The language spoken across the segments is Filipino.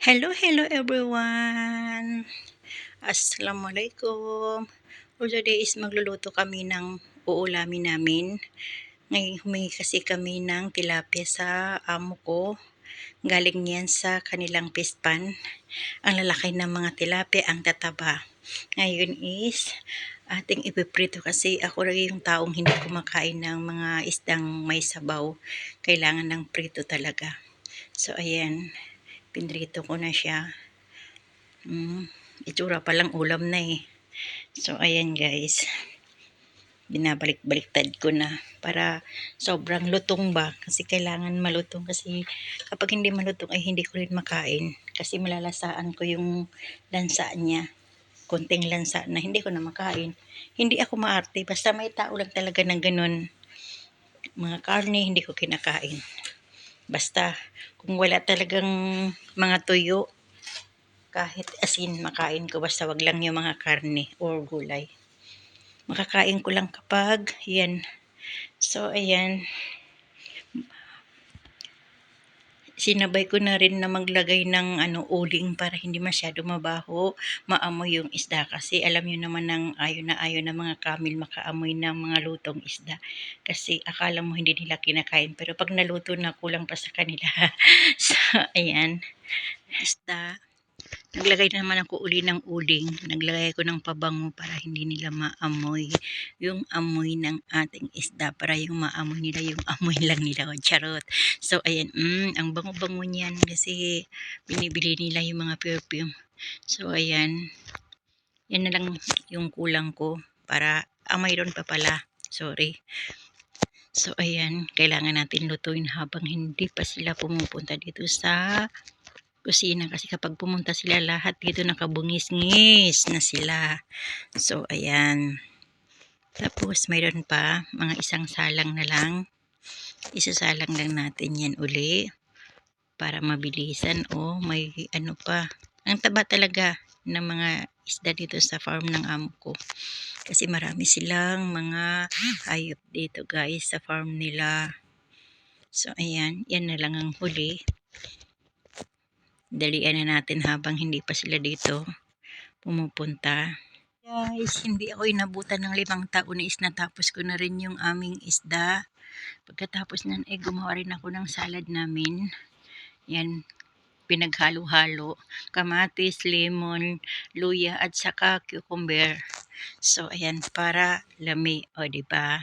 Hello everyone! Assalamualaikum! For today is magluluto kami ng uulamin namin. Ngayon humingi kasi kami ng tilapia sa amo ko. Galing niyan sa kanilang fish pan. Ang lalaki ng mga tilapia, ang tataba. Ngayon is ating ipiprito kasi ako rin yung taong hindi kumakain ng mga isdang may sabaw. Kailangan ng prito talaga. So ayan, pinrito ko na siya. Itsura pa lang ulam na eh. So ayan guys, binabalik-baliktad ko na para sobrang lutong ba, kasi kailangan malutong, kasi kapag hindi malutong ay hindi ko rin makain, kasi malalasaan ko yung lansa niya, konting lansa na hindi ko na makain. Hindi ako maarte, basta may tao lang talaga ng ganun. Mga karne hindi ko kinakain, basta kung wala talagang mga tuyo, kahit asin makain ko, basta wag lang yung mga karne or gulay. Makakain ko lang kapag yan. So ayan, sinabay ko na rin na maglagay ng uling para hindi masyado mabaho, maamoy yung isda, kasi alam niyo naman ng ayaw na mga kamil makaamoy ng mga lutong isda, kasi akala mo hindi nila kinakain, pero pag naluto na kulang pa sa kanila. So ayan, isda. Naglagay naman ako uli ng uling. Naglagay ko ng pabango para hindi nila maamoy yung amoy ng ating isda. Para yung maamoy nila, yung amoy lang nila. O, charot. So, ayan. Ang bango-bango niyan kasi binibili nila yung mga perfume. So, ayan. Yan na lang yung kulang ko para, mayroon pa pala. Sorry. So, ayan. Kailangan natin lutuin habang hindi pa sila pumupunta dito sa kusina, kasi kapag pumunta sila lahat dito nakabungis-ngis na sila. So ayan, tapos mayroon pa mga isang salang na lang, isasalang lang natin yan uli para mabilisan. O may ano pa, ang taba talaga ng mga isda dito sa farm ng amo ko, kasi marami silang mga hayop dito guys sa farm nila. So ayan, yan na lang ang huli. Dalian na natin habang hindi pa sila dito pumupunta. Guys, hindi ako inabutan ng 5 taon na is natapos ko na rin yung aming isda. Pagkatapos nan ay gumawa rin ako ng salad namin. Yan, pinaghalo-halo, kamatis, lemon, luya at saka cucumber. So ayan, para lami, o di ba?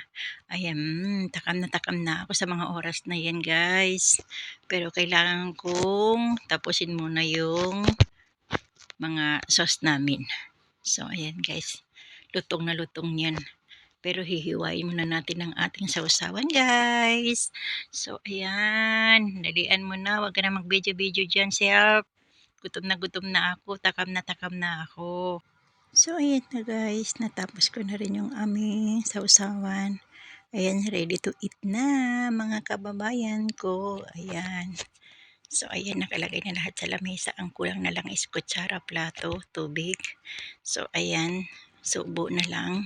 Ayan, takam na ako sa mga oras na yan guys. Pero kailangan kong tapusin muna yung mga sauce namin. So ayan guys, lutong na lutong yan. Pero hihiwain muna natin ang ating sausawan guys. So ayan, dalian mo na, wag ka na mag-video dyan, self. Gutom na ako, takam na ako. So ayan na guys, natapos ko na rin yung aming sausawan. Ayan, ready to eat na mga kababayan ko. Ayan. So ayan, nakalagay na lahat sa lamesa. Ang kulang na lang is kutsara, plato, tubig. So ayan, subo na lang.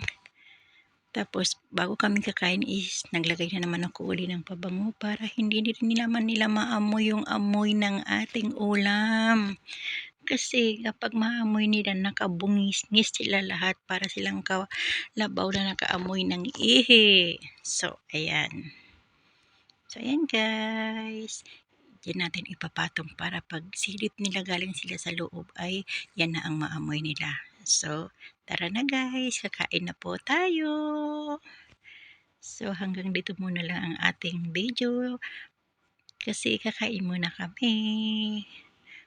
Tapos bago kami kakain is naglagay na naman ako uli ng pabango para hindi naman nila maamoy yung amoy ng ating ulam. Kasi kapag maamoy nila, nakabungis-ngis sila lahat, para silang kalabaw na nakaamoy ng ihi. So ayan. So ayan guys. Diyan natin ipapatong para pag silip nila galing sila sa loob ay yan na ang maamoy nila. So, tara na guys, kakain na po tayo. So, hanggang dito muna lang ang ating video kasi kakain muna kami.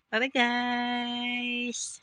Bye bye guys!